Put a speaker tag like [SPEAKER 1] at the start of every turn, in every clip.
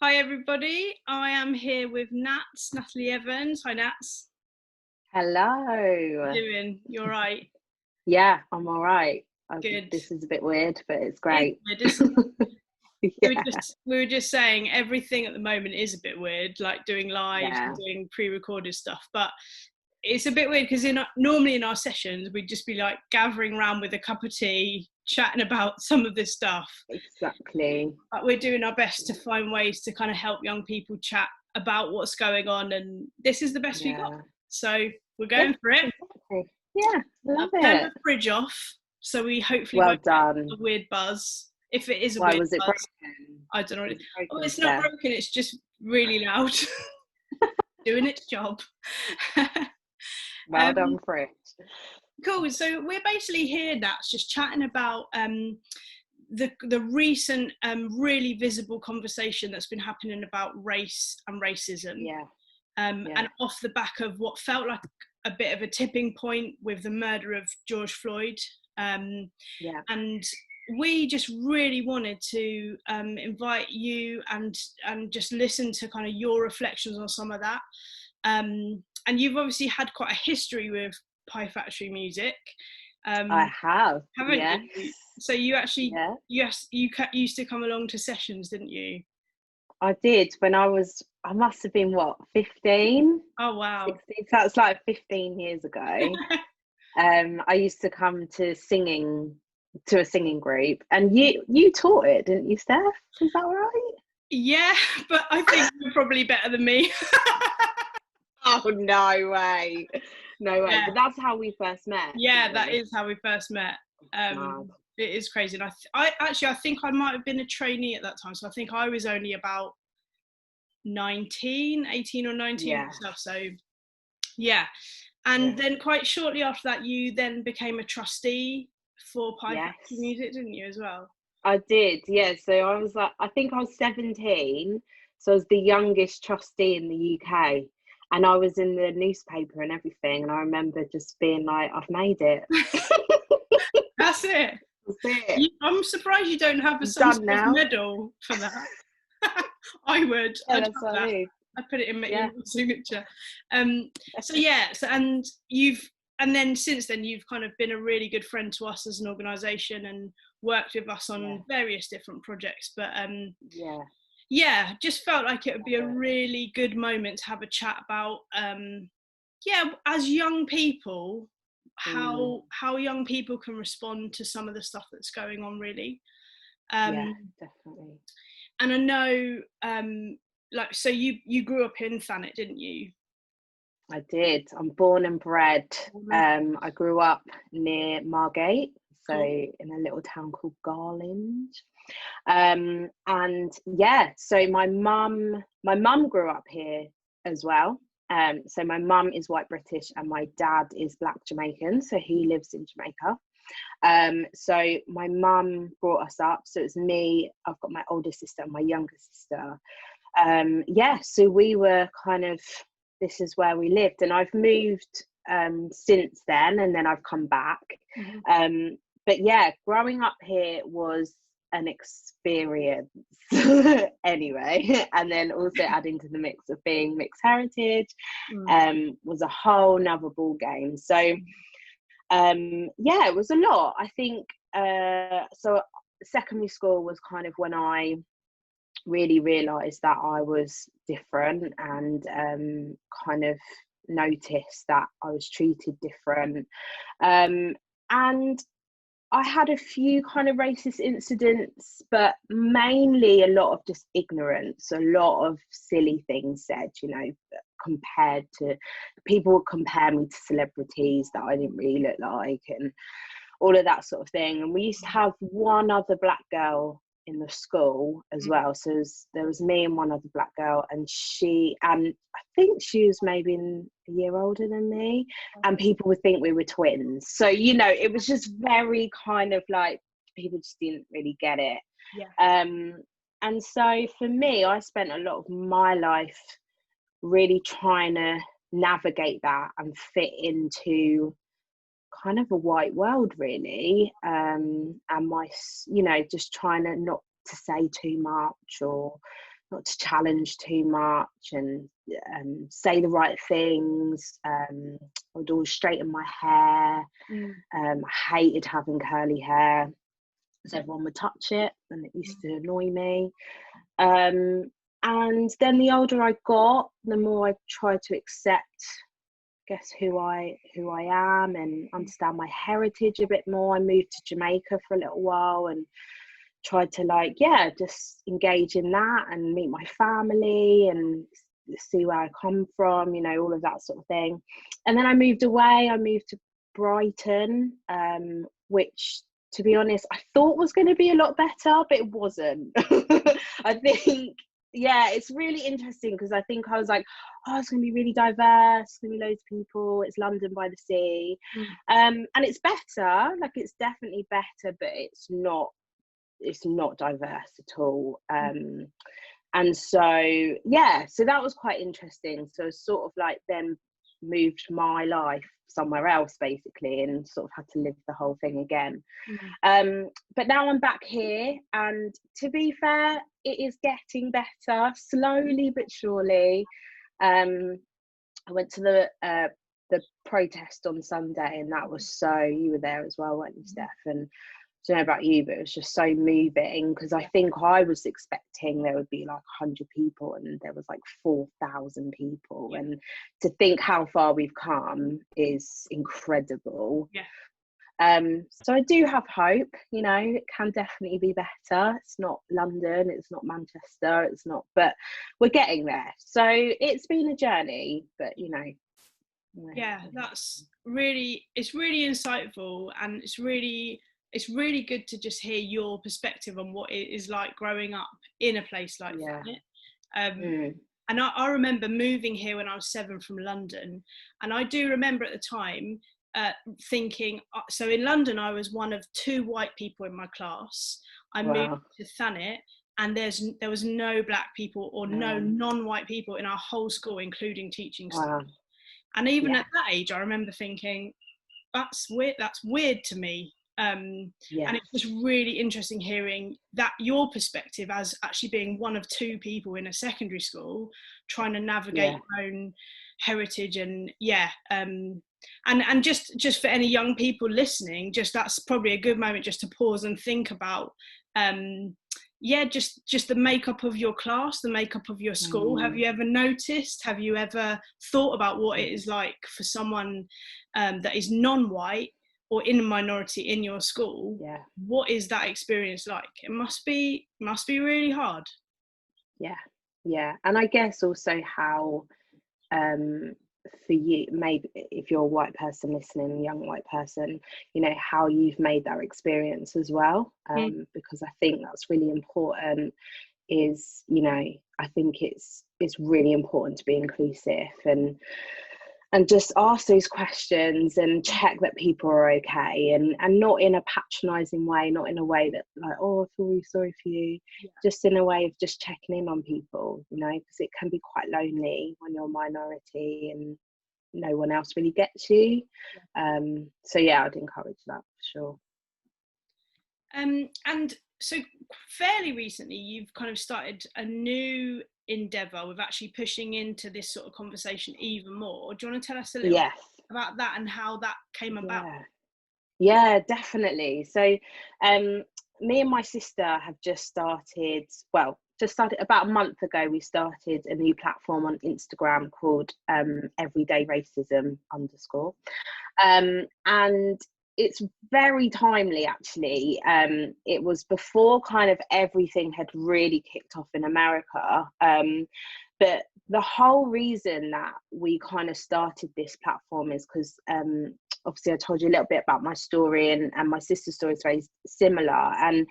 [SPEAKER 1] Hi everybody, I am here with Natalie Evans. Hi Nats. How
[SPEAKER 2] Hello.
[SPEAKER 1] you doing? You all right?
[SPEAKER 2] Yeah, I'm all right.
[SPEAKER 1] Good.
[SPEAKER 2] This is a bit weird, but it's
[SPEAKER 1] It is
[SPEAKER 2] great.
[SPEAKER 1] weird, isn't it? We were
[SPEAKER 2] Yeah,
[SPEAKER 1] just we were just saying everything at the moment is a bit weird, like doing lives and
[SPEAKER 2] yeah,
[SPEAKER 1] doing pre-recorded stuff. But it's a bit weird because normally in our sessions we'd just be like gathering around with a cup of tea, chatting about some of this stuff.
[SPEAKER 2] exactly.
[SPEAKER 1] But we're doing our best to find ways to kind of help young people chat about what's going on, and this is the best we got.
[SPEAKER 2] Yeah,
[SPEAKER 1] So we're
[SPEAKER 2] yeah,
[SPEAKER 1] going for it.
[SPEAKER 2] exactly. Yeah, love
[SPEAKER 1] I've turned
[SPEAKER 2] it.
[SPEAKER 1] the fridge off, so we hopefully
[SPEAKER 2] Well
[SPEAKER 1] won't get
[SPEAKER 2] done.
[SPEAKER 1] a weird buzz. If it is a
[SPEAKER 2] Why
[SPEAKER 1] weird
[SPEAKER 2] was it
[SPEAKER 1] buzz,
[SPEAKER 2] broken?
[SPEAKER 1] I don't know.
[SPEAKER 2] Was it
[SPEAKER 1] Oh,
[SPEAKER 2] broken
[SPEAKER 1] it's not
[SPEAKER 2] today?
[SPEAKER 1] broken. It's just really loud, doing its job.
[SPEAKER 2] Well
[SPEAKER 1] um,
[SPEAKER 2] done, Fridge.
[SPEAKER 1] cool. So we're basically here, Nats, just chatting about the recent really visible conversation that's been happening about race and racism,
[SPEAKER 2] Yeah,
[SPEAKER 1] and
[SPEAKER 2] yeah,
[SPEAKER 1] off the back of what felt like a bit of a tipping point with the murder of George Floyd.
[SPEAKER 2] yeah,
[SPEAKER 1] And we just really wanted to invite you and just listen to kind of your reflections on some of that. And you've obviously had quite a history with Pie Factory music,
[SPEAKER 2] I
[SPEAKER 1] um,
[SPEAKER 2] have.
[SPEAKER 1] haven't
[SPEAKER 2] Yes,
[SPEAKER 1] you? So you actually,
[SPEAKER 2] yeah.
[SPEAKER 1] yes, used to come along to sessions, didn't you?
[SPEAKER 2] I did when I must have been what, 15,
[SPEAKER 1] Oh wow.
[SPEAKER 2] 16. So that's like 15 years ago. I used to come to a singing group, and you taught it, didn't you, Steph? Is that right?
[SPEAKER 1] Yeah, but I think you're probably better than me.
[SPEAKER 2] Oh, no way, no way.
[SPEAKER 1] Yeah,
[SPEAKER 2] But that's how we first met,
[SPEAKER 1] yeah,
[SPEAKER 2] didn't
[SPEAKER 1] that
[SPEAKER 2] we?
[SPEAKER 1] is how we first met.
[SPEAKER 2] Mad.
[SPEAKER 1] It is crazy, and I actually I think I might have been a trainee at that time, so I think I was only about 19, 18 or 19
[SPEAKER 2] Yeah,
[SPEAKER 1] myself. So yeah, and
[SPEAKER 2] yeah,
[SPEAKER 1] then quite shortly after that, you then became a trustee for Pie Factory
[SPEAKER 2] yes,
[SPEAKER 1] Music, didn't you, as well?
[SPEAKER 2] I did. Yeah, so I was like, I think I was 17, so I was the youngest trustee in the UK, and I was in the newspaper and everything, and I remember just being like, I've made it.
[SPEAKER 1] That's it.
[SPEAKER 2] That's it.
[SPEAKER 1] I'm surprised you don't have
[SPEAKER 2] I'm
[SPEAKER 1] some
[SPEAKER 2] done
[SPEAKER 1] sort of
[SPEAKER 2] now.
[SPEAKER 1] medal for that. I would.
[SPEAKER 2] Yeah,
[SPEAKER 1] I'd
[SPEAKER 2] that's
[SPEAKER 1] have
[SPEAKER 2] what I
[SPEAKER 1] that.
[SPEAKER 2] mean.
[SPEAKER 1] I'd put it in
[SPEAKER 2] Yeah.
[SPEAKER 1] my signature. So yeah. So and then since then you've kind of been a really good friend to us as an organisation and worked with us
[SPEAKER 2] Yeah.
[SPEAKER 1] on various different projects. But
[SPEAKER 2] Yeah.
[SPEAKER 1] yeah, just felt like it would be a
[SPEAKER 2] Love it.
[SPEAKER 1] really good moment to have a chat about yeah, as young people,
[SPEAKER 2] Mm,
[SPEAKER 1] how young people can respond to some of the stuff that's going on, really.
[SPEAKER 2] yeah,
[SPEAKER 1] Um,
[SPEAKER 2] definitely.
[SPEAKER 1] and I know, like, so you grew up in Thanet, didn't you?
[SPEAKER 2] I did. I'm born and bred.
[SPEAKER 1] Woman.
[SPEAKER 2] I grew up near Margate, so
[SPEAKER 1] Cool.
[SPEAKER 2] in a little town called Garland. And yeah, so my mum grew up here as well. So my mum is white British and my dad is black Jamaican, so he lives in Jamaica. So my mum brought us up. So it's me, I've got my older sister and my younger sister. Yeah, so we were kind of, this is where we lived, and I've moved since then, and then I've come back.
[SPEAKER 1] Mhm.
[SPEAKER 2] Um, but yeah, growing up here was an experience anyway, and then also adding to the mix of being mixed heritage
[SPEAKER 1] Mm.
[SPEAKER 2] was a whole nother ball game. So yeah, it was a lot. I think so. Secondary school was kind of when I really realized that I was different, and kind of noticed that I was treated different. And I had a few kind of racist incidents, but mainly a lot of just ignorance, a lot of silly things said, compared to people would compare me to celebrities that I didn't really look like, and all of that sort of thing. And we used to have one other black girl in the school as
[SPEAKER 1] Mm.
[SPEAKER 2] well. So there was me and one other black girl, and I think she was maybe a year older than me, and people would think we were twins. So, it was just very kind of like, people just didn't really get it.
[SPEAKER 1] Yeah.
[SPEAKER 2] And so for me, I spent a lot of my life really trying to navigate that and fit into kind of a white world, really. And just trying to not to say too much, or not to challenge too much, and say the right things. I would always straighten my hair. I hated having curly hair because everyone would touch it and it used to annoy me. And then the older I got, the more I tried to accept, I guess, who I am, and understand my heritage a bit more. I moved to Jamaica for a little while and tried to, like, yeah, just engage in that and meet my family and see where I come from, you know, all of that sort of thing. And then I moved away. I moved to Brighton, which, to be honest, I thought was going to be a lot better, but it wasn't. I think, yeah, it's really interesting because I think I was like, oh, it's going to be really diverse, it's going to be loads of people, it's London by the sea. And it's better, like, it's definitely better, but it's not diverse at all. And so, yeah, so that was quite interesting. So sort of like then moved my life somewhere else basically, and sort of had to live the whole thing again. But now I'm back here, and to be fair, it is getting better slowly but surely. I went to the protest on Sunday, and that was so, you were there as well, weren't you, Steph? And I don't know about you, but it was just so moving, because I think I was expecting there would be like 100 people, and there was like 4,000 people. And to think how far we've come is incredible. So I do have hope, you know, it can definitely be better. It's not London, it's not Manchester, it's not, but we're getting there. So it's been a journey, but you know.
[SPEAKER 1] Yeah, that's really, it's really insightful, and it's really good to just hear your perspective on what it is like growing up in a place like that. And I remember moving here when I was 7 from London, and I do remember at the time thinking, so in London I was one of 2 white people in my class. I moved to Thanet, and there was no black people or no non-white people in our whole school, including teaching staff. And even at that age, I remember thinking, that's weird to me. And it's just really interesting hearing that, your perspective as actually being one of 2 people in a secondary school trying to navigate your own heritage. And and just for any young people listening, just that's probably a good moment just to pause and think about just the makeup of your class, the makeup of your school. Have you ever noticed, have you ever thought about what it is like for someone that is non-white or in a minority in your school? What is that experience like? It must be really hard.
[SPEAKER 2] And I guess also how for you, maybe if you're a white person listening, a young white person, you know, how you've made that experience as well, because I think that's really important. Is, you know, I think it's really important to be inclusive and just ask those questions and check that people are okay, and not in a patronizing way, not in a way that like, oh, I feel really sorry for you, just in a way of just checking in on people, you know, because it can be quite lonely when you're a minority and no one else really gets you. So yeah, I'd encourage that for sure.
[SPEAKER 1] And so fairly recently you've kind of started a new endeavour with actually pushing into this sort of conversation even more. Do you want to tell us a little bit about that and how that came about?
[SPEAKER 2] Yeah, definitely. So me and my sister have just started about a month ago. We started a new platform on Instagram called Everyday Racism _ and it's very timely, actually. It was before kind of everything had really kicked off in America. But the whole reason that we kind of started this platform is because obviously I told you a little bit about my story, and my sister's story is very similar. And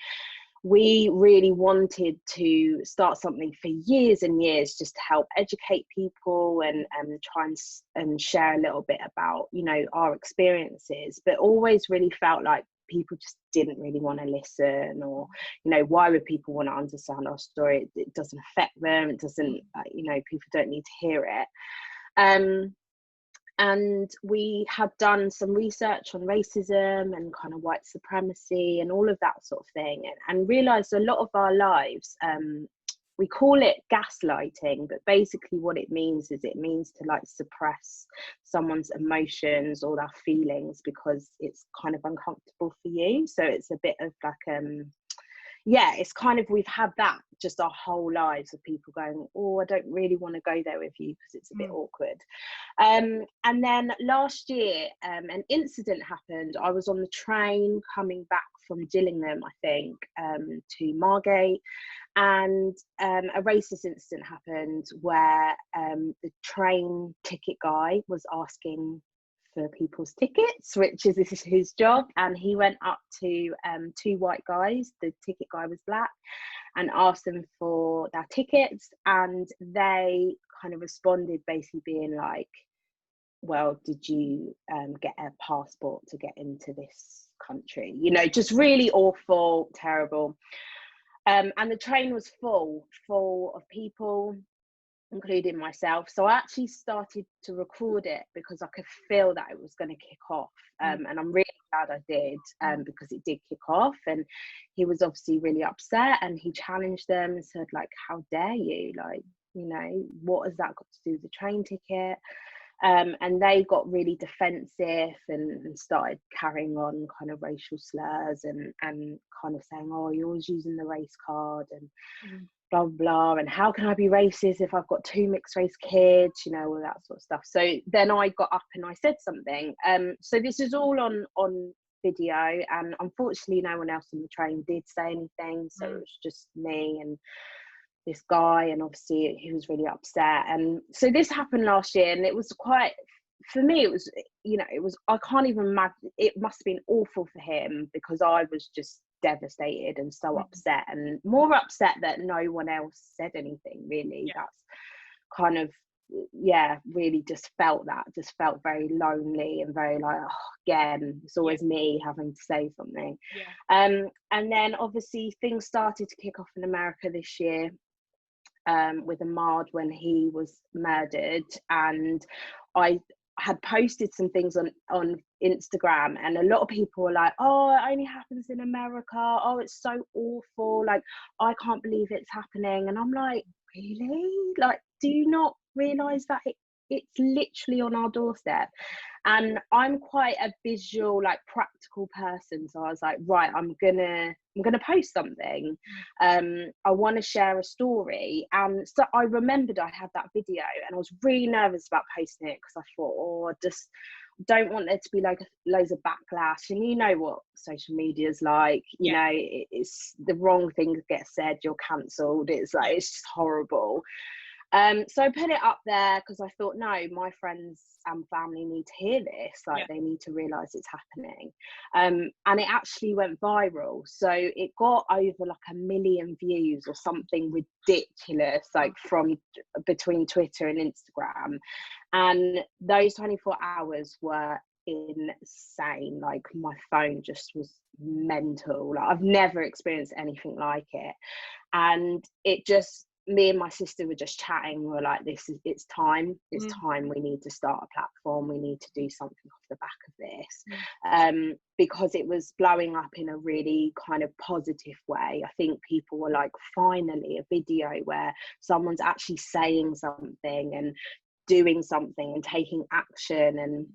[SPEAKER 2] we really wanted to start something for years and years, just to help educate people and try and share a little bit about, you know, our experiences, but always really felt like people just didn't really want to listen, or, you know, why would people want to understand our story? It doesn't affect them. It doesn't, you know, people don't need to hear it. And we had done some research on racism and kind of white supremacy and all of that sort of thing, and realised a lot of our lives we call it gaslighting, but basically what it means is it means to like suppress someone's emotions or their feelings because it's kind of uncomfortable for you. So it's a bit of like yeah, it's kind of, we've had that just our whole lives of people going, oh, I don't really want to go there with you because it's a bit awkward. And then last year, an incident happened. I was on the train coming back from Gillingham, I think, to Margate, and a racist incident happened where the train ticket guy was asking for people's tickets, which is, this is his job, and he went up to two white guys, the ticket guy was black, and asked them for their tickets, and they kind of responded basically being like, well, did you get a passport to get into this country? You know, just really awful, terrible. And the train was full of people, including myself. So I actually started to record it because I could feel that it was going to kick off. And I'm really glad I did, because it did kick off. And he was obviously really upset, and he challenged them and said, like, how dare you? Like, you know, what has that got to do with the train ticket? And they got really defensive and started carrying on kind of racial slurs and kind of saying, oh, you're always using the race card and blah, blah, and how can I be racist if I've got two mixed race kids, you know, all that sort of stuff. So then I got up and I said something. So this is all on video, and unfortunately no one else on the train did say anything. So it was just me and this guy, and obviously he was really upset. And so this happened last year, and it was quite, for me, it was, you know, it was, I can't even imagine, it must have been awful for him because I was just devastated and so upset, and more upset that no one else said anything, really. That's kind of, yeah, really just felt very lonely and very like, oh, again, it's always me having to say something. And then obviously things started to kick off in America this year, with Ahmad when he was murdered, and I had posted some things on Instagram, and a lot of people were like, oh, it only happens in America, oh, it's so awful, like I can't believe it's happening. And I'm like, really? Like, do you not realize that it's literally on our doorstep? And I'm quite a visual, like practical person, so I was like, right, I'm gonna post something. I want to share a story. And so I remembered I had that video, and I was really nervous about posting it because I thought, oh, I just don't want there to be like loads of backlash. And you know what social media is like, you know, it's the wrong thing gets said, you're cancelled. It's like, it's just horrible. So I put it up there because I thought, no, my friends and family need to hear this, like they need to realise it's happening. And it actually went viral. So it got over like 1 million views or something ridiculous, like from between Twitter and Instagram. And those 24 hours were insane. Like my phone just was mental. Like I've never experienced anything like it. And it just, me and my sister were just chatting. We were like, it's time, we need to start a platform, we need to do something off the back of this. Because it was blowing up in a really kind of positive way. I think people were like, finally a video where someone's actually saying something and doing something and taking action.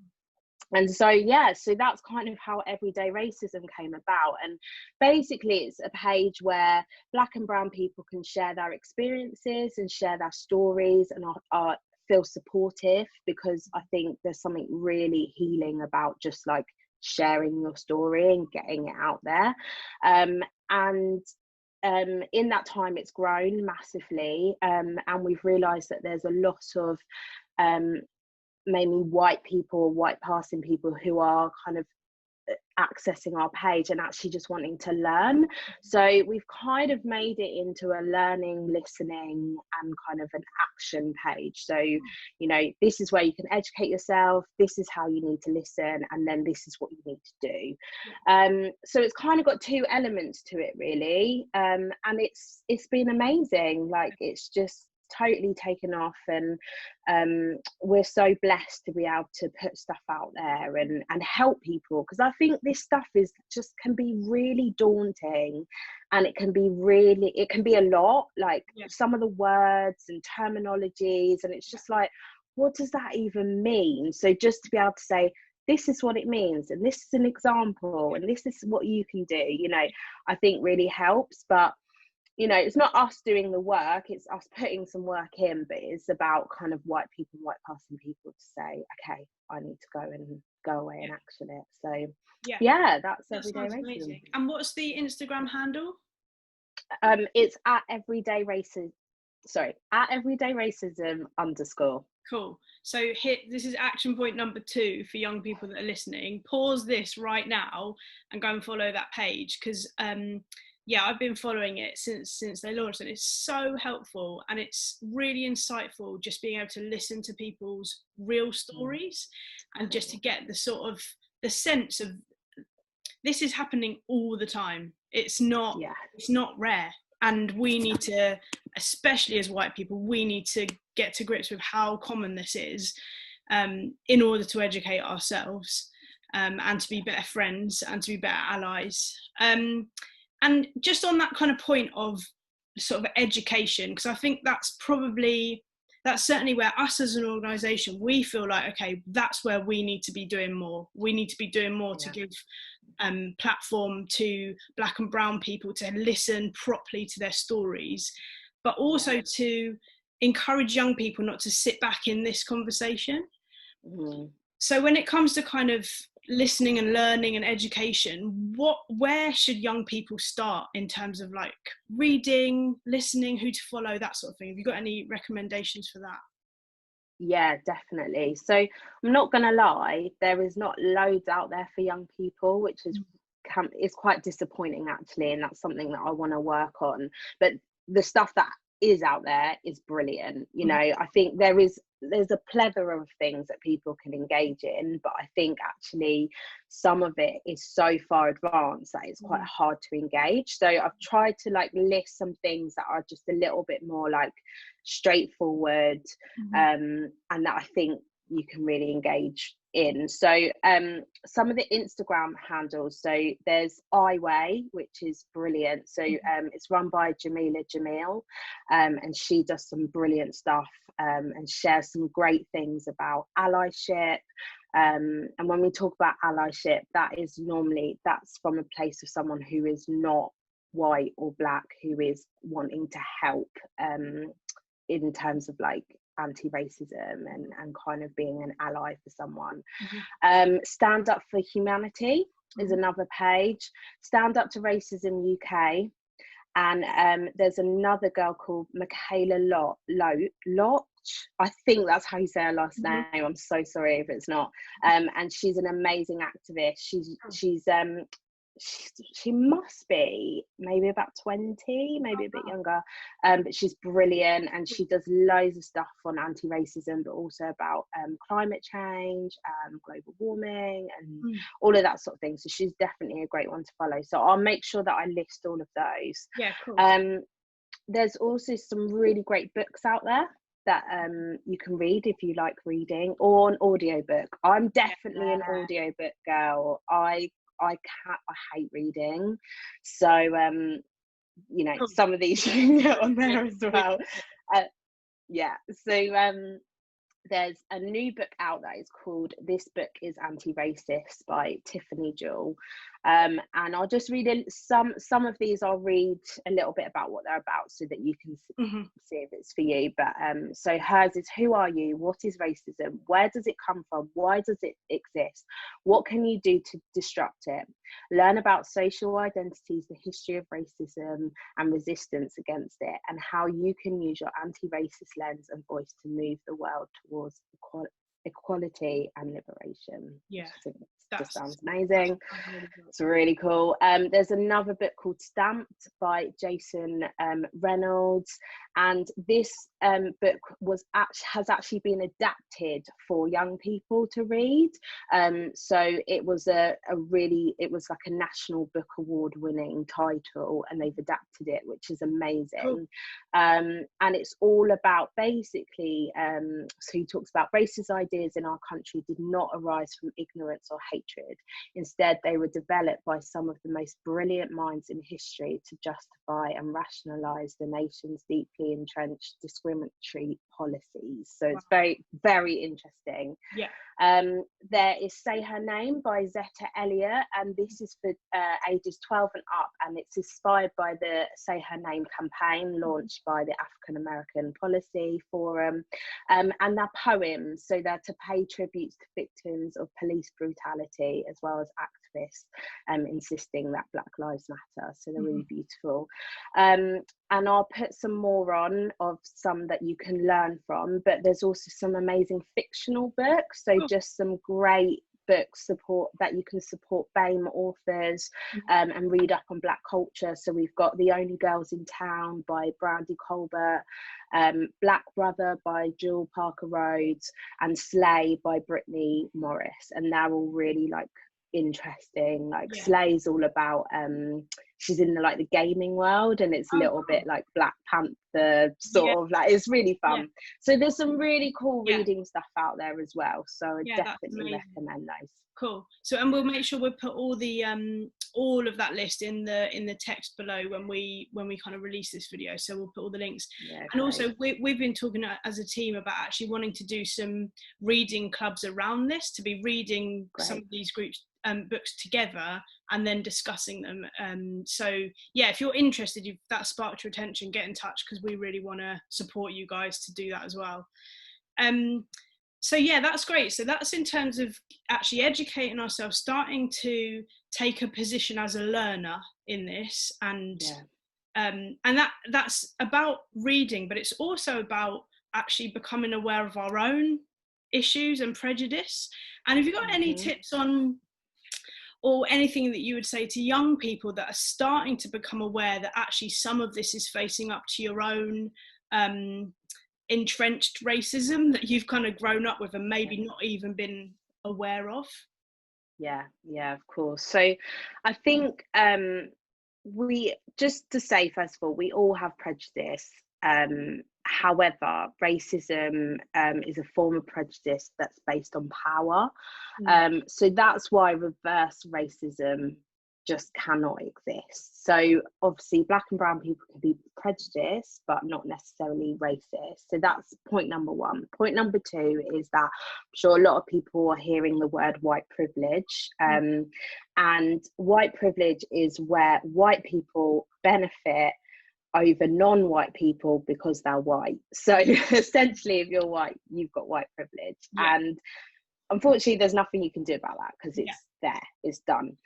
[SPEAKER 2] And so, yeah, so that's kind of how Everyday Racism came about. And basically it's a page where Black and brown people can share their experiences and share their stories and are feel supportive, because I think there's something really healing about just like sharing your story and getting it out there. And in that time it's grown massively, and we've realised that there's a lot of mainly white people, white passing people, who are kind of accessing our page and actually just wanting to learn. So we've kind of made it into a learning, listening and kind of an action page. So, you know, this is where you can educate yourself, this is how you need to listen, and then this is what you need to do. So it's kind of got two elements to it really, and it's been amazing. Like it's just totally taken off, and we're so blessed to be able to put stuff out there and help people, because I think this stuff is just can be really daunting, and it can be a lot, like some of the words and terminologies, and it's just like, what does that even mean? So just to be able to say, this is what it means, and this is an example, and this is what you can do, you know, I think really helps. But you know, it's not us doing the work, it's us putting some work in, but it's about kind of white passing people to say, okay, I need to go away and action it. So that's everyday racism.
[SPEAKER 1] Amazing. And what's the Instagram handle?
[SPEAKER 2] It's at everyday racism _.
[SPEAKER 1] Cool. So this is action point number 2 for young people that are listening. Pause this right now and go and follow that page, because I've been following it since they launched, and it's so helpful, and it's really insightful just being able to listen to people's real stories, and just to get the sort of the sense of this is happening all the time. It's not rare, and we need to, especially as white people, we need to get to grips with how common this is, in order to educate ourselves, and to be better friends and to be better allies. And just on that kind of point of sort of education, because I think that's certainly where us as an organisation, we feel like, okay, that's where we need to be doing more. We need to be doing more to give platform to Black and brown people to listen properly to their stories, but also to encourage young people not to sit back in this conversation. So when it comes to kind of listening and learning and education, where should young people start in terms of like reading, listening, who to follow, that sort of thing? Have you got any recommendations for that?
[SPEAKER 2] Yeah, definitely. So I'm not gonna lie, there is not loads out there for young people, which is quite disappointing actually, and that's something that I want to work on. But the stuff that is out there is brilliant. You know, I think there's a plethora of things that people can engage in, but I think actually some of it is so far advanced that it's quite hard to engage. So I've tried to like list some things that are just a little bit more like straightforward, and that I think you can really engage in. So some of the Instagram handles, so there's iWay, which is brilliant. So it's run by Jamila Jamil, and she does some brilliant stuff, and shares some great things about allyship. And when we talk about allyship, that's from a place of someone who is not white or Black, who is wanting to help, in terms of like anti-racism and kind of being an ally for someone. Stand Up for Humanity is another page. Stand Up to Racism UK, and there's another girl called Michaela Loch. I think that's how you say her last name. I'm so sorry if it's not. And she's an amazing activist. She must be maybe about 20, maybe a bit younger, but she's brilliant, and she does loads of stuff on anti-racism, but also about climate change, global warming, and all of that sort of thing. So she's definitely a great one to follow. So I'll make sure that I list all of those.
[SPEAKER 1] Yeah, cool.
[SPEAKER 2] There's also some really great books out there that you can read if you like reading, or an audiobook. I'm definitely an audiobook girl. I hate reading, so you know, some of these you can get on there as well. So there's a new book out that is called This Book is Anti-Racist by Tiffany Jewell, and I'll just read some of these. I'll read a little bit about what they're about so that you can see if it's for you. But so hers is, who are you? What is racism? Where does it come from? Why does it exist? What can you do to disrupt it? Learn about social identities, the history of racism and resistance against it, and how you can use your anti-racist lens and voice to move the world towards equality and liberation. Yeah, just sounds amazing. It's really cool. There's another book called Stamped by Jason Reynolds, And this book has actually been adapted for young people to read. So it was it was like a National Book Award winning title, and they've adapted it, which is amazing.
[SPEAKER 1] Cool.
[SPEAKER 2] And it's all about basically, so he talks about racist ideas in our country did not arise from ignorance or hatred. Instead, they were developed by some of the most brilliant minds in history to justify and rationalise the nation's deeply entrenched discriminatory policies. So it's very, very interesting.
[SPEAKER 1] Yeah.
[SPEAKER 2] There is Say Her Name by Zetta Elliott, and this is for ages 12 and up, and it's inspired by the Say Her Name campaign launched by the African American Policy Forum, and they're poems, so they're to pay tributes to victims of police brutality as well as activists insisting that Black Lives Matter. So they're really beautiful. And I'll put some more on of some that you can learn from, but there's also some amazing fictional books. So just some great books that you can support BAME authors and read up on Black culture. So we've got The Only Girls in Town by Brandy Colbert, Black Brother by Jewel Parker Rhodes, and Slay by Brittany Morris. And they're all really like interesting. Like Slay's all about she's in the gaming world, and it's a little bit like Black Panther sort of, like, it's really fun. So there's some really cool reading stuff out there as well, so I definitely recommend those.
[SPEAKER 1] Cool. So, and we'll make sure we put all the all of that list in the text below when we kind of release this video. So we'll put all the links. And also we've been talking as a team about actually wanting to do some reading clubs around this, to be reading some of these groups books together and then discussing them. So yeah, if you're interested, if that sparked your attention, get in touch, because we really want to support you guys to do that as well. So yeah, that's great. So that's in terms of actually educating ourselves, starting to take a position as a learner in this, and that's about reading, but it's also about actually becoming aware of our own issues and prejudice. And have you got any tips on, or anything that you would say to young people that are starting to become aware that actually some of this is facing up to your own entrenched racism that you've kind of grown up with and maybe not even been aware of?
[SPEAKER 2] Yeah, of course. So I think we, just to say, first of all, we all have prejudice. However, racism is a form of prejudice that's based on power. So that's why reverse racism just cannot exist. So obviously Black and brown people can be prejudiced but not necessarily racist. So that's point number one. Point number two is that I'm sure a lot of people are hearing the word white privilege, and white privilege is where white people benefit over non-white people because they're white. So essentially, if you're white, you've got white privilege, and unfortunately there's nothing you can do about that because it's there, it's done.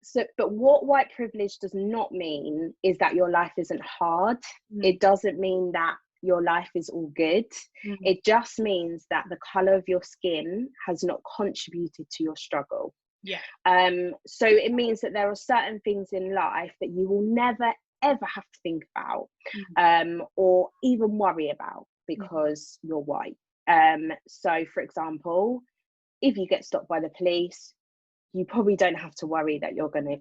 [SPEAKER 2] So, but what white privilege does not mean is that your life isn't hard. It doesn't mean that your life is all good. It just means that the color of your skin has not contributed to your struggle. So it means that there are certain things in life that you will never ever have to think about or even worry about because you're white. So for example, if you get stopped by the police, you probably don't have to worry that you're going to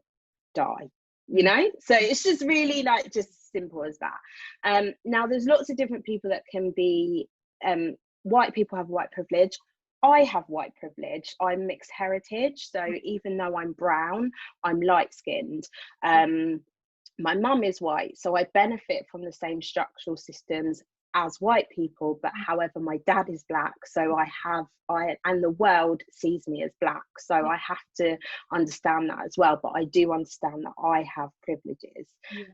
[SPEAKER 2] die, you know? So it's just really like just simple as that. Now there's lots of different people that can be, white people have white privilege. I have white privilege. I'm mixed heritage. So even though I'm brown, I'm light skinned. My mum is white, so I benefit from the same structural systems as white people, but however my dad is Black, so and the world sees me as Black, so I have to understand that as well. But I do understand that I have privileges.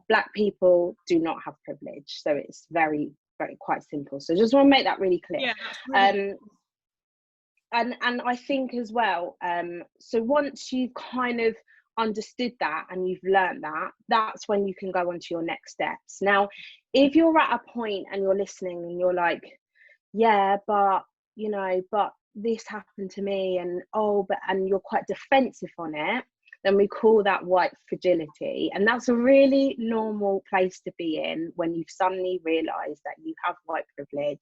[SPEAKER 2] Black people do not have privilege, so it's very, very quite simple. So just want to make that really clear. And I think as well, so once you've kind of understood that and you've learned that, that's when you can go on to your next steps. Now, if you're at a point and you're listening and you're like, yeah, but you know, but this happened to me, and and you're quite defensive on it, then we call that white fragility. And that's a really normal place to be in when you've suddenly realised that you have white privilege,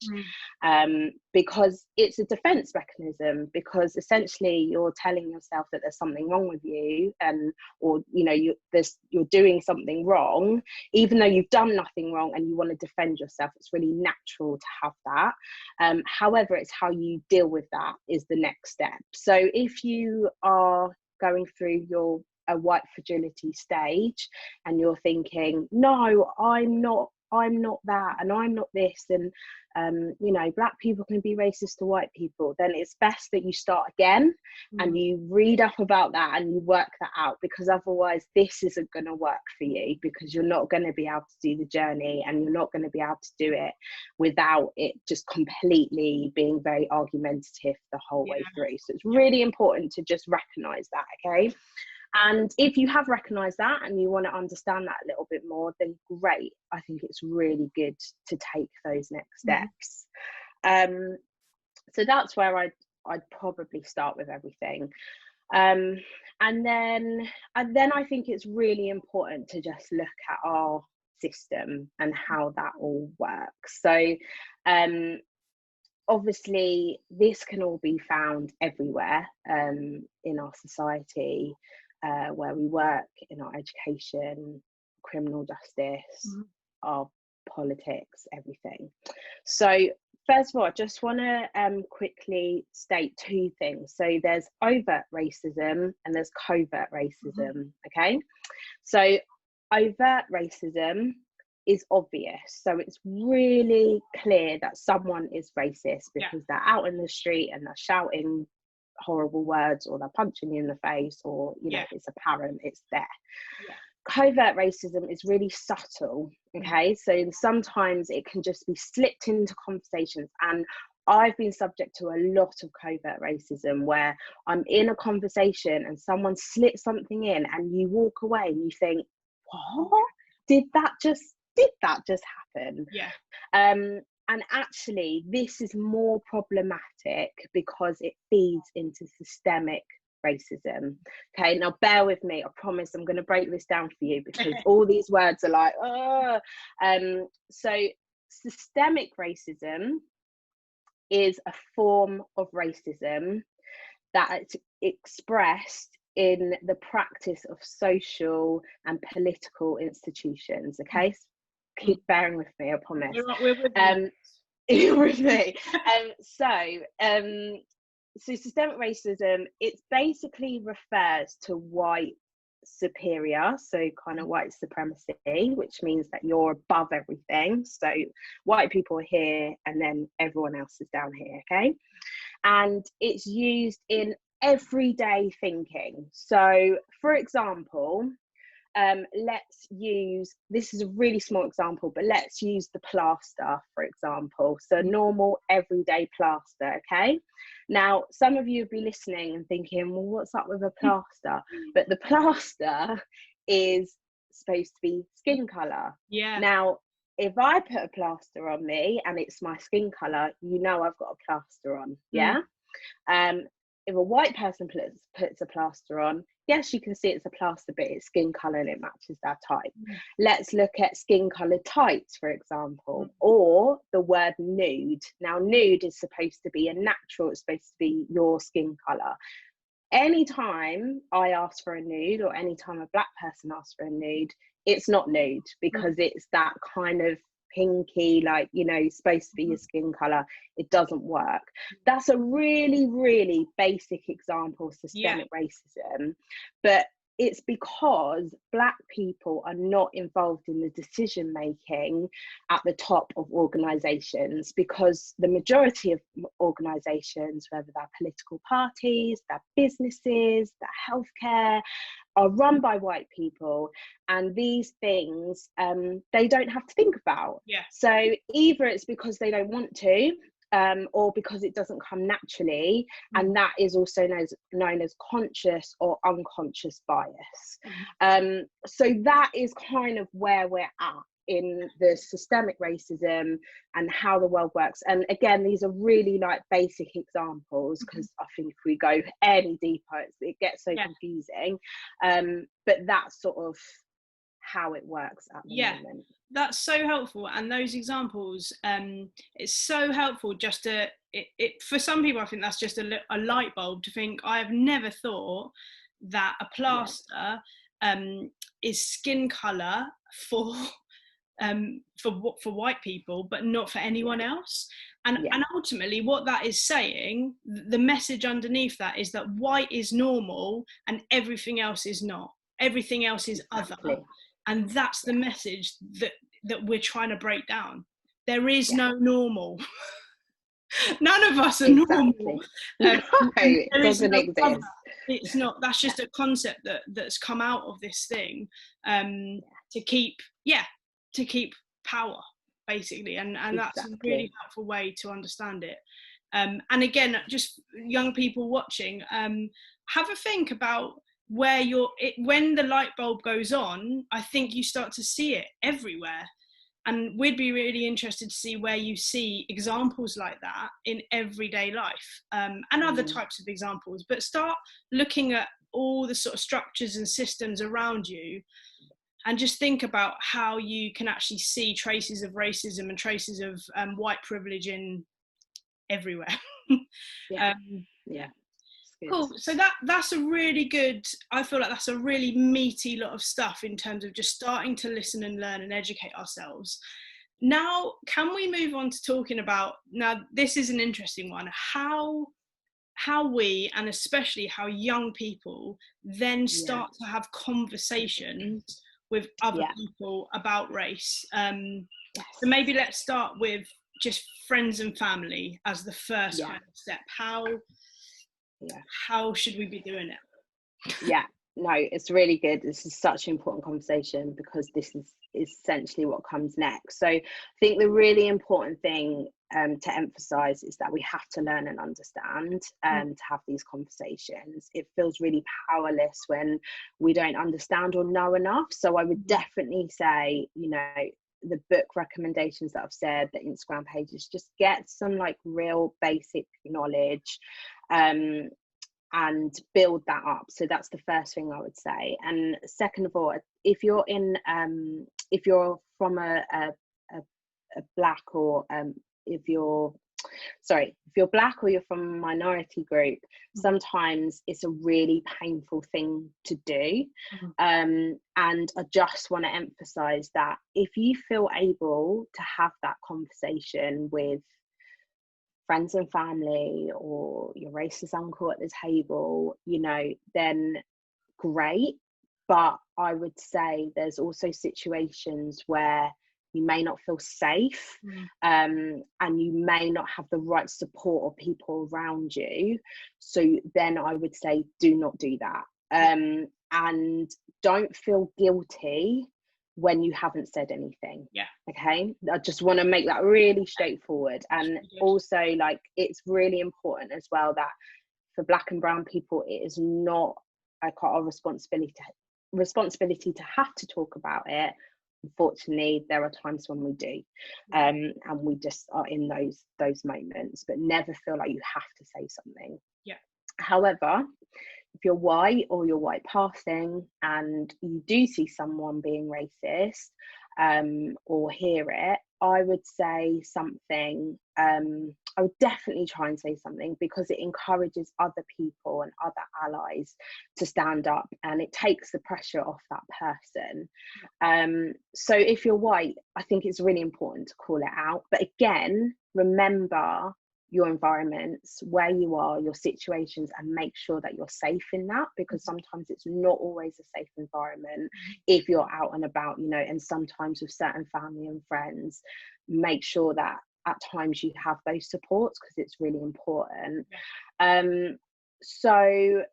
[SPEAKER 2] because it's a defence mechanism, because essentially you're telling yourself that there's something wrong with you, or you're doing something wrong, even though you've done nothing wrong, and you want to defend yourself. It's really natural to have that. However, it's how you deal with that is the next step. So if you are going through a white fragility stage and you're thinking, no, I'm not that, and I'm not this, and black people can be racist to white people, then it's best that you start again and you read up about that and you work that out, because otherwise this isn't going to work for you, because you're not going to be able to do the journey, and you're not going to be able to do it without it just completely being very argumentative the whole way through. So it's really important to just recognize that, okay? And if you have recognised that and you want to understand that a little bit more, then great. I think it's really good to take those next steps. So that's where I'd probably start with everything. And then I think it's really important to just look at our system and how that all works. So obviously this can all be found everywhere in our society, where we work, in our education, criminal justice, our politics, everything. So first of all, I just want to quickly state two things. So there's overt racism and there's covert racism, okay? So overt racism is obvious. So it's really clear that someone is racist because they're out in the street and they're shouting horrible words, or they're punching you in the face, or it's apparent, it's there. Covert racism is really subtle, okay? So sometimes it can just be slipped into conversations, and I've been subject to a lot of covert racism where I'm in a conversation and someone slips something in and you walk away and you think, what? Did that just happen? And actually, this is more problematic because it feeds into systemic racism. Okay, now bear with me. I promise I'm going to break this down for you, because all these words are like, oh. So systemic racism is a form of racism that it's expressed in the practice of social and political institutions. Okay, keep bearing with me, I promise.
[SPEAKER 1] We're with you.
[SPEAKER 2] You're with me. So systemic racism, it basically refers to white superior, so kind of white supremacy, which means that you're above everything. So white people are here and then everyone else is down here, okay? And it's used in everyday thinking. So for example, let's use, this is a really small example, but let's use the plaster, for example. So normal everyday plaster, okay? Now, some of you will be listening and thinking, well, what's up with a plaster? But the plaster is supposed to be skin colour. Now, if I put a plaster on me and it's my skin colour, I've got a plaster on, if a white person puts a plaster on, yes, you can see it's a plaster, but it's skin colour and it matches their type. Let's look at skin coloured tights, for example, or the word nude. Now, nude is supposed to be a natural, it's supposed to be your skin colour. Anytime I ask for a nude, or anytime a black person asks for a nude, it's not nude, because it's that kind of pinky, supposed to be your skin color. It doesn't work. That's a really, really basic example of systemic racism, but it's because black people are not involved in the decision making at the top of organizations, because the majority of organizations, whether they're political parties, they're businesses, they're healthcare, are run by white people, and these things they don't have to think about. So either it's because they don't want to, or because it doesn't come naturally, and that is also known as conscious or unconscious bias. So that is kind of where we're at in the systemic racism and how the world works. And again, these are really like basic examples, because I think if we go any deeper, it gets so confusing. But that's sort of how it works at the moment.
[SPEAKER 1] That's so helpful, and those examples, it's so helpful just to for some people I think that's just a light bulb to think, I have never thought that a plaster is skin colour for white people but not for anyone else. And ultimately what that is saying, the message underneath that is that white is normal and everything else is not, everything else is other. And that's the message that we're trying to break down. There is no normal. None of us are normal.
[SPEAKER 2] No, it doesn't exist.
[SPEAKER 1] Other. It's not. That's just a concept that's come out of this thing to keep power, basically. And that's a really helpful way to understand it. And again, just young people watching, have a think about where when the light bulb goes on. I think you start to see it everywhere, and we'd be really interested to see where you see examples like that in everyday life, and other types of examples. But start looking at all the sort of structures and systems around you, and just think about how you can actually see traces of racism and traces of white privilege in everywhere. Cool. So that's a really good, I feel like that's a really meaty lot of stuff in terms of just starting to listen and learn and educate ourselves. Now, can we move on to talking about, now this is an interesting one, how we, and especially how young people then start to have conversations with other people about race. So maybe let's start with just friends and family as the first kind of step. How should we be doing it?
[SPEAKER 2] No, it's really good. This is such an important conversation, because this is essentially what comes next. So I think the really important thing to emphasize is that we have to learn and understand to have these conversations. It feels really powerless when we don't understand or know enough. So I would definitely say, you know, the book recommendations that I've said, the Instagram pages, just get some like real basic knowledge and build that up. So that's the first thing I would say. And second of all, if you're from a black, or if you're black or you're from a minority group, sometimes it's a really painful thing to do. And I just want to emphasize that if you feel able to have that conversation with friends and family, or your racist uncle at the table, you know, then great. But I would say there's also situations where you may not feel safe, and you may not have the right support or people around you. So then I would say do not do that. And don't feel guilty when you haven't said anything. Okay, I just want to make that really straightforward. And also, like, it's really important as well that for black and brown people, it is not our responsibility to have to talk about it. Unfortunately, there are times when we do, and we just are in those moments, but never feel like you have to say something. However, if you're white or you're white passing and you do see someone being racist, or hear it, I would say something. I would definitely try and say something, because it encourages other people and other allies to stand up, and it takes the pressure off that person. So if you're white, I think it's really important to call it out. But again, remember your environments, where you are, your situations, and make sure that you're safe in that, because sometimes it's not always a safe environment if you're out and about, you know. And sometimes with certain family and friends, make sure that at times you have those supports, because it's really important. So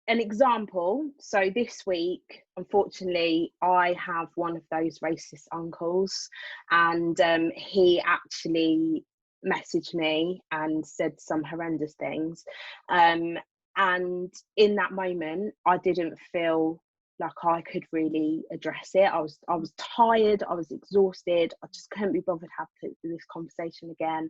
[SPEAKER 2] an example, so this week, unfortunately, I have one of those racist uncles, and he actually messaged me and said some horrendous things, and in that moment I didn't feel like I could really address it. I was tired, I was exhausted, I just couldn't be bothered having this conversation again.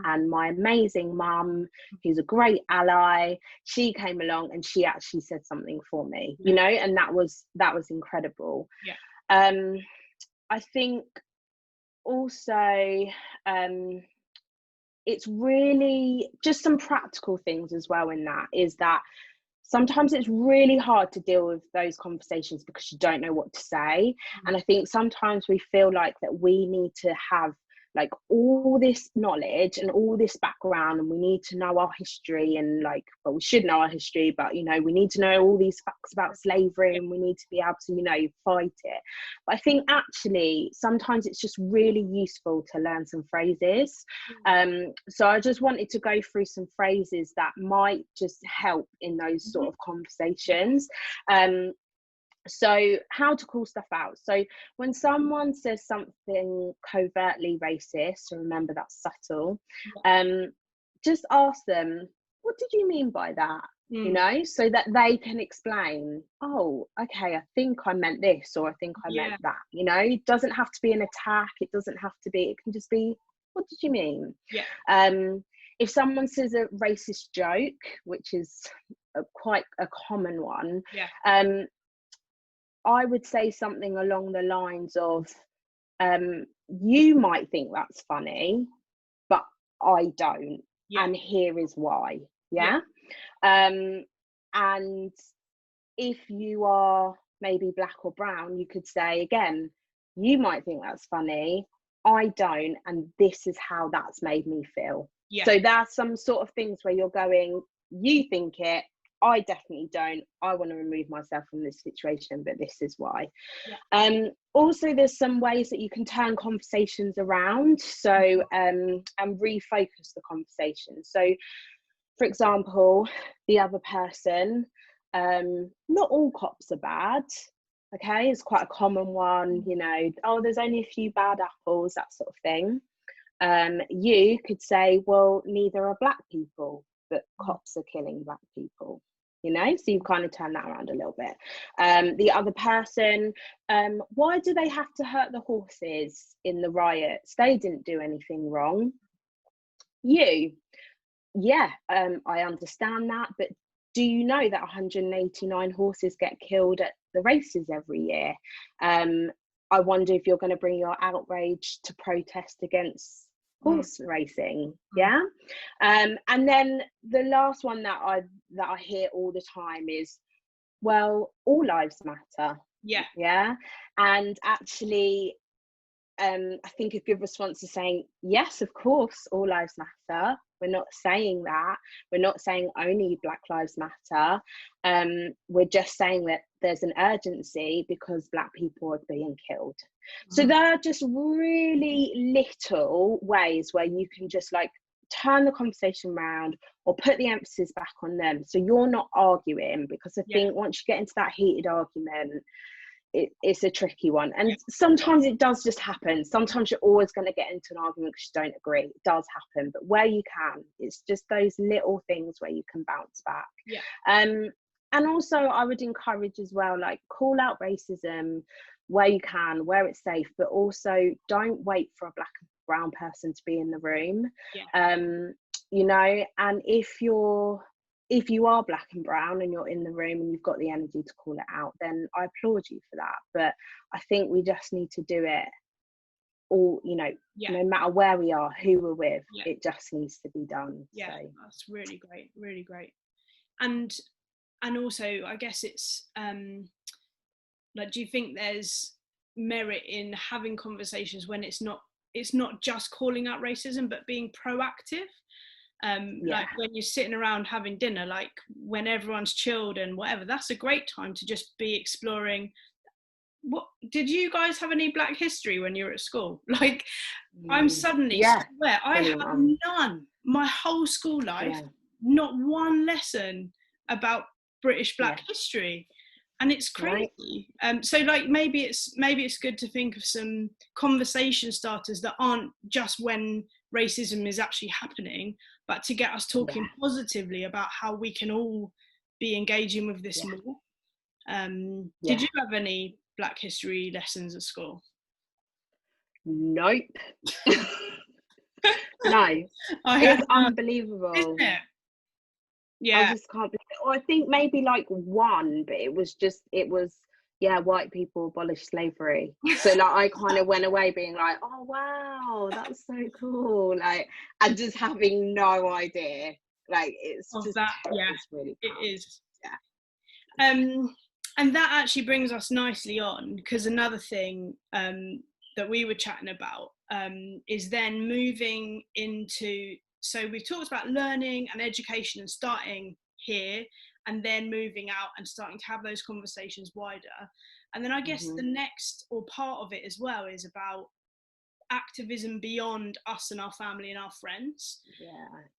[SPEAKER 2] And my amazing mum, who's a great ally, she came along and she actually said something for me, you know, and that was incredible. I think also it's really just some practical things as well in that, is that sometimes it's really hard to deal with those conversations because you don't know what to say. And I think sometimes we feel like that we need to have like all this knowledge and all this background, and we need to know our history, and like, well, we should know our history, but you know, we need to know all these facts about slavery, and we need to be able to, you know, fight it. But I think actually sometimes it's just really useful to learn some phrases. So I just wanted to go through some phrases that might just help in those sort of conversations. So how to call stuff out. So when someone says something covertly racist, so remember that's subtle, just ask them, what did you mean by that? You know, so that they can explain, oh, okay, I think I meant this, or I think I meant that. You know, it doesn't have to be an attack, it doesn't have to be, it can just be, what did you mean? If someone says a racist joke, which is quite a common one, I would say something along the lines of, you might think that's funny, but I don't. And here is why. And if you are maybe black or brown, you could say again, you might think that's funny, I don't, and this is how that's made me feel. So there's some sort of things where you're going, you think it, I definitely don't. I want to remove myself from this situation, but this is why. Also, there's some ways that you can turn conversations around, so and refocus the conversation. So, for example, the other person, not all cops are bad. Okay, it's quite a common one. You know, oh, there's only a few bad apples, that sort of thing. You could say, well, neither are black people, but cops are killing black people. You know, so you kind of turn that around a little bit. The other person, why do they have to hurt the horses in the riots? They didn't do anything wrong. I understand that, but do you know that 189 horses get killed at the races every year? I wonder if you're going to bring your outrage to protest against horse racing. And then the last one that I hear all the time is, well, all lives matter. And actually I think a good response is saying, yes, of course, all lives matter. We're not saying that. We're not saying only Black Lives Matter. We're just saying that there's an urgency because Black people are being killed. So there are just really little ways where you can just like turn the conversation around or put the emphasis back on them. So you're not arguing, because I think once you get into that heated argument, it's a tricky one. And sometimes it does just happen. Sometimes you're always going to get into an argument because you don't agree. It does happen. But where you can, it's just those little things where you can bounce back. And also I would encourage as well, like, call out racism where you can, where it's safe, but also don't wait for a black and brown person to be in the room. You know, and if you are black and brown and you're in the room and you've got the energy to call it out, then I applaud you for that. But I think we just need to do it all, you know, no matter where we are, who we're with, it just needs to be done. So
[SPEAKER 1] that's really great. And also I guess it's like, do you think there's merit in having conversations when it's not just calling out racism, but being proactive? Like when you're sitting around having dinner, like when everyone's chilled and whatever, that's a great time to just be exploring. What did you guys have any Black history when you were at school? Like, I'm suddenly swear I have none. My whole school life, not one lesson about British Black history, and it's crazy. So like maybe it's good to think of some conversation starters that aren't just when racism is actually happening, but to get us talking positively about how we can all be engaging with this more. Did you have any Black history lessons at school?
[SPEAKER 2] Nope. No, it's unbelievable,
[SPEAKER 1] isn't it? Yeah,
[SPEAKER 2] I just can't believe it. Or I think maybe like one, but it was white people abolished slavery. So like I kind of went away being like, oh wow, that's so cool, like, and just having no idea, like it's just
[SPEAKER 1] that. Yeah,
[SPEAKER 2] it's really bad.
[SPEAKER 1] it is.
[SPEAKER 2] Yeah.
[SPEAKER 1] And that actually brings us nicely on, because another thing that we were chatting about is then moving into, so we've talked about learning and education and starting here and then moving out and starting to have those conversations wider. And then I guess the next or part of it as well is about activism beyond us and our family and our friends.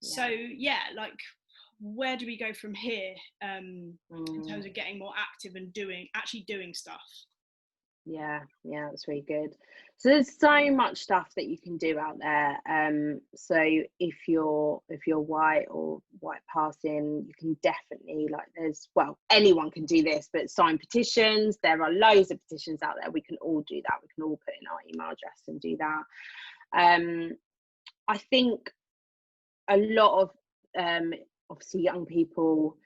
[SPEAKER 1] So like, where do we go from here in terms of getting more active and doing stuff?
[SPEAKER 2] Yeah, that's really good. So there's so much stuff that you can do out there. So if you're white or white passing, you can definitely, like, anyone can do this, but sign petitions. There are loads of petitions out there. We can all do that. We can all put in our email address and do that. I think a lot of obviously young people,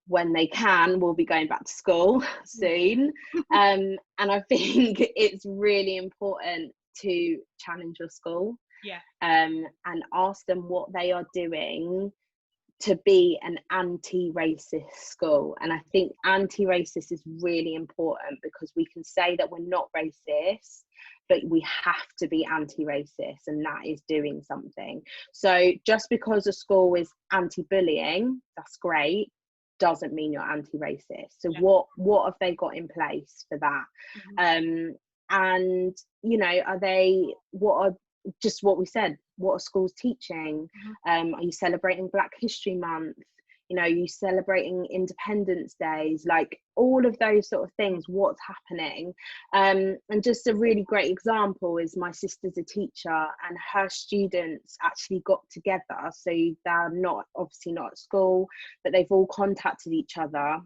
[SPEAKER 2] when they can, will be going back to school soon. And I think it's really important to challenge your school, and ask them what they are doing to be an anti-racist school. And I think anti-racist is really important, because we can say that we're not racist, but we have to be anti-racist, and that is doing something. So just because a school is anti-bullying, that's great, doesn't mean you're anti-racist. So what have they got in place for that? And you know, what we said, what are schools teaching? Are you celebrating Black History Month? You know, are you celebrating Independence Days? Like all of those sort of things, what's happening? And just a really great example is my sister's a teacher, and her students actually got together. So they're obviously not at school, but they've all contacted each other,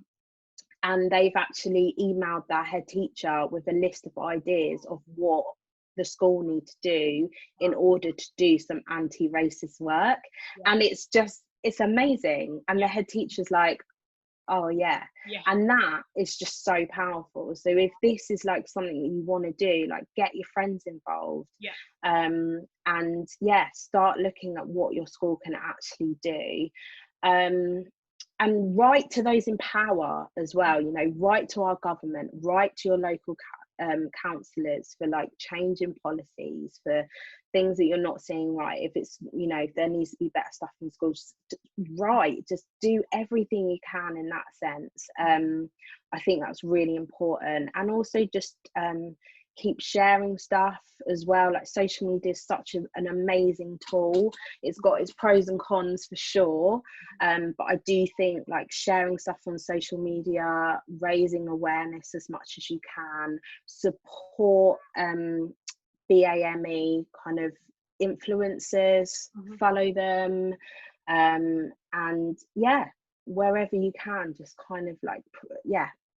[SPEAKER 2] and they've actually emailed their head teacher with a list of ideas of what the school need to do in order to do some anti-racist work. And it's amazing. And the head teacher's like, oh yeah. And that is just so powerful. So if this is like something that you want to do, like, get your friends involved, and start looking at what your school can actually do. And write to those in power as well, you know, write to our government, write to your local councillors for like changing policies, for things that you're not seeing right. If it's, you know, if there needs to be better stuff in schools, just do everything you can in that sense. I think that's really important. And also just keep sharing stuff as well. Like, social media is such an amazing tool. It's got its pros and cons for sure, but I do think like sharing stuff on social media, raising awareness as much as you can, support BAME kind of influencers, follow them, and wherever you can, just kind of like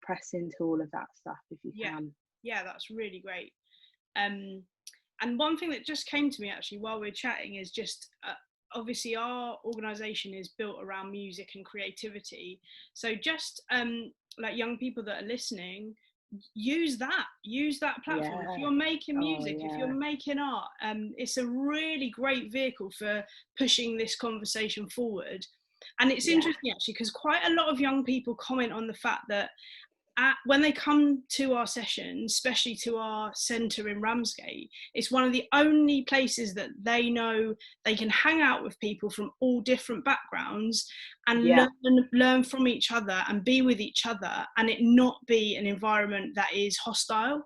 [SPEAKER 2] press into all of that stuff if you can.
[SPEAKER 1] Yeah, that's really great. And one thing that just came to me actually while we're chatting is just obviously our organisation is built around music and creativity. So just like young people that are listening, use that platform. If you're making music, if you're making art, it's a really great vehicle for pushing this conversation forward. And it's interesting actually, because quite a lot of young people comment on the fact that when they come to our sessions, especially to our centre in Ramsgate, it's one of the only places that they know they can hang out with people from all different backgrounds and learn from each other and be with each other, and it not be an environment that is hostile.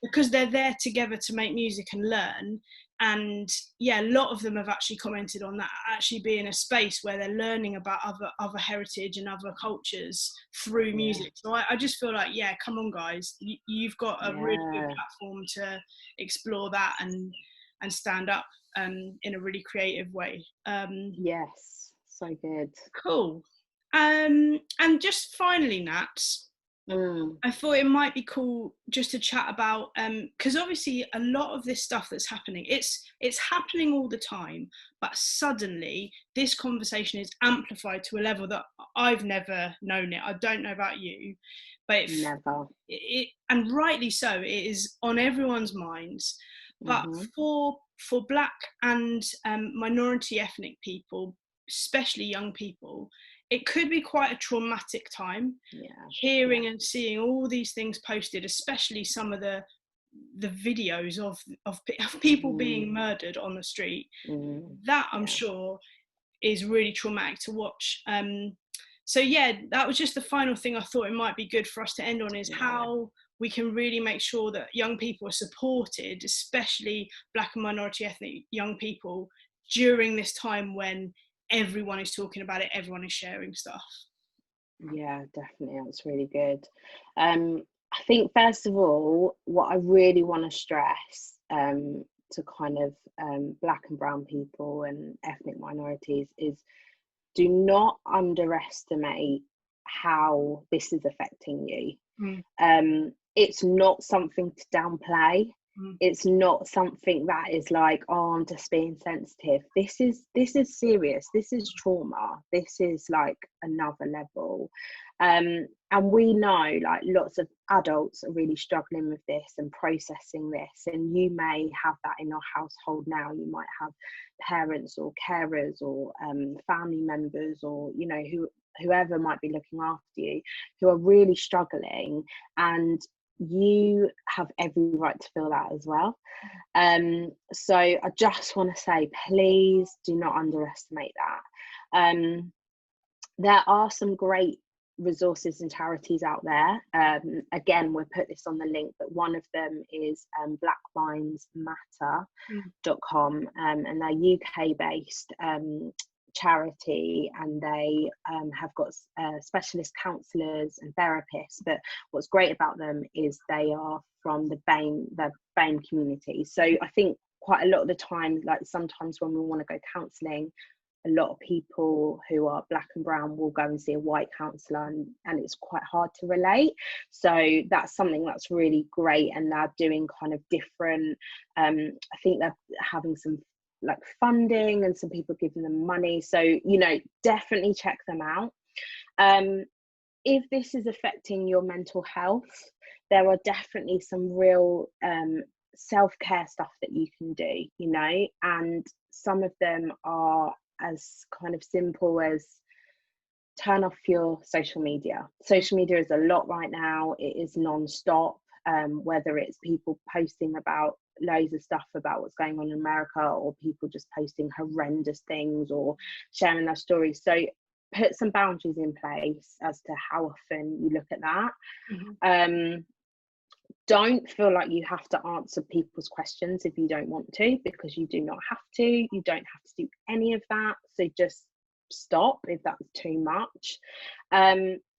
[SPEAKER 1] Because they're there together to make music and learn. And a lot of them have actually commented on that actually being a space where they're learning about other heritage and other cultures through music. So I just feel like, come on guys, you've got a really good platform to explore that and stand up in a really creative way.
[SPEAKER 2] Yes, so good.
[SPEAKER 1] Cool. And just finally, Nat, I thought it might be cool just to chat about, because obviously a lot of this stuff that's happening, it's happening all the time, but suddenly this conversation is amplified to a level that I've never known it. I don't know about you, but
[SPEAKER 2] Never.
[SPEAKER 1] And rightly so, it is on everyone's minds. But for Black and minority ethnic people, especially young people, it could be quite a traumatic time, hearing and seeing all these things posted, especially some of the videos of people being murdered on the street. That, I'm sure, is really traumatic to watch. So yeah, that was just the final thing I thought it might be good for us to end on, is how we can really make sure that young people are supported, especially Black and minority ethnic young people, during this time when everyone is talking about it, everyone is sharing stuff.
[SPEAKER 2] Yeah, definitely, that's really good. I think first of all, what I really want to stress to kind of Black and brown people and ethnic minorities is, do not underestimate how this is affecting you. It's not something to downplay. It's not something that is like, oh, I'm just being sensitive. This is serious. This is trauma. This is like another level. And we know like lots of adults are really struggling with this and processing this, and you may have that in your household now. You might have parents or carers or family members, or you know, whoever might be looking after you, who are really struggling, and you have every right to feel that as well. So I just want to say, please do not underestimate that. There are some great resources and charities out there. Again, we'll put this on the link, but one of them is blacklivesmatter.com, and they're UK based charity, and they have got specialist counsellors and therapists. But what's great about them is they are from the BAME community. So I think quite a lot of the time, like sometimes when we want to go counselling, a lot of people who are Black and brown will go and see a white counsellor, and it's quite hard to relate. So that's something that's really great, and they're doing kind of different, I think they're having some like funding and some people giving them money. So, you know, definitely check them out. If this is affecting your mental health, there are definitely some real self-care stuff that you can do, you know, and some of them are as kind of simple as turn off your social media. Social media is a lot right now. It is non-stop, whether it's people posting about loads of stuff about what's going on in America, or people just posting horrendous things or sharing their stories. So put some boundaries in place as to how often you look at that. Don't feel like you have to answer people's questions if you don't want to, because you do not have to. You don't have to do any of that. So just stop if that's too much.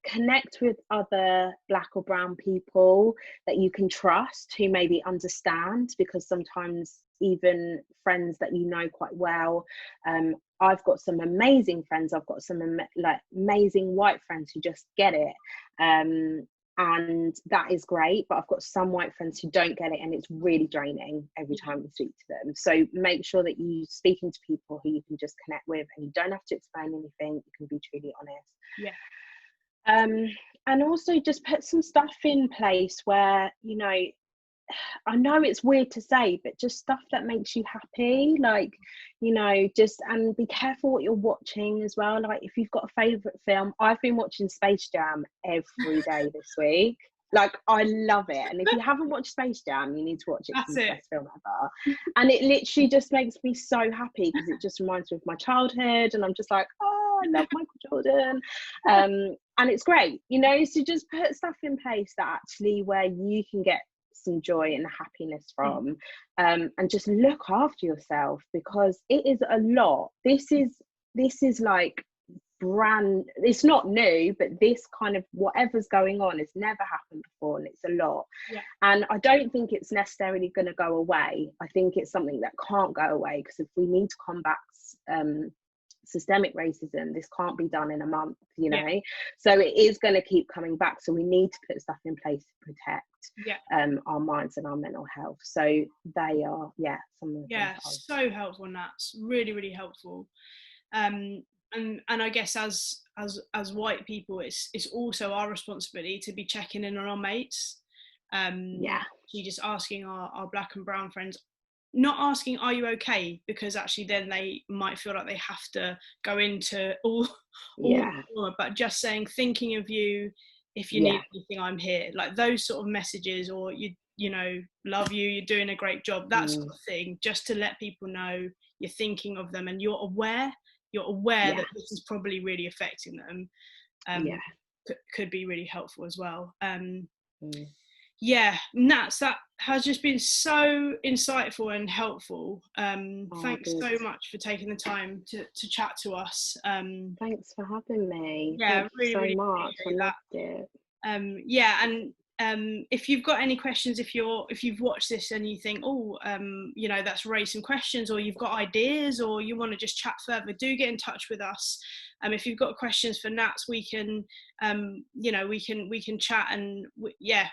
[SPEAKER 2] Connect with other Black or brown people that you can trust, who maybe understand, because sometimes even friends that you know quite well, I've got some amazing friends. I've got some amazing white friends who just get it. And that is great, but I've got some white friends who don't get it, and it's really draining every time we speak to them. So make sure that you're speaking to people who you can just connect with, and you don't have to explain anything. You can be truly honest. And also just put some stuff in place where, you know, I know it's weird to say, but just stuff that makes you happy, like, you know, just, and be careful what you're watching as well. Like if you've got a favourite film, I've been watching Space Jam every day this week. Like I love it, and if you haven't watched Space Jam, you need to watch it. It's the best film ever, and it literally just makes me so happy, because it just reminds me of my childhood, and I'm just like, oh, I love Michael Jordan. And it's great, you know. So just put stuff in place that actually where you can get some joy and happiness from, and just look after yourself, because it is a lot. This is like brand, it's not new, but this kind of whatever's going on has never happened before, and it's a lot. And I don't think it's necessarily going to go away. I think it's something that can't go away, because if we need to combat systemic racism. This can't be done in a month, you know.
[SPEAKER 1] Yeah.
[SPEAKER 2] So it is going to keep coming back. So we need to put stuff in place to
[SPEAKER 1] Yeah.
[SPEAKER 2] protect our minds and our mental health. So they are, some of the things
[SPEAKER 1] So helpful, and that's really, really helpful. And I guess as white people, it's also our responsibility to be checking in on our mates. Actually just asking our black and brown friends, not asking are you okay, because actually then they might feel like they have to go into all but just saying thinking of you, if you need anything, I'm here, like those sort of messages, or you know, love you, you're doing a great job, that sort of thing, just to let people know you're thinking of them and you're aware that this is probably really affecting them. Could be really helpful as well. Nats, that has just been so insightful and helpful. Thanks so much for taking the time to chat to us.
[SPEAKER 2] Thanks for having me.
[SPEAKER 1] Yeah,
[SPEAKER 2] Thank
[SPEAKER 1] really,
[SPEAKER 2] you so
[SPEAKER 1] really
[SPEAKER 2] much. I loved
[SPEAKER 1] it.
[SPEAKER 2] it.
[SPEAKER 1] If you've got any questions, if you've watched this and you think, you know, that's raised some questions, or you've got ideas, or you want to just chat further, do get in touch with us. If you've got questions for Nats, we can, you know, we can chat, and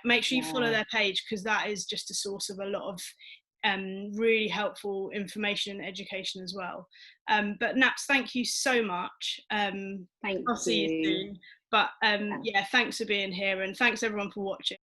[SPEAKER 1] make sure you follow their page, because that is just a source of a lot of really helpful information and education as well. But Nats, thank you so much. I'll see you soon. But thanks for being here, and thanks everyone for watching.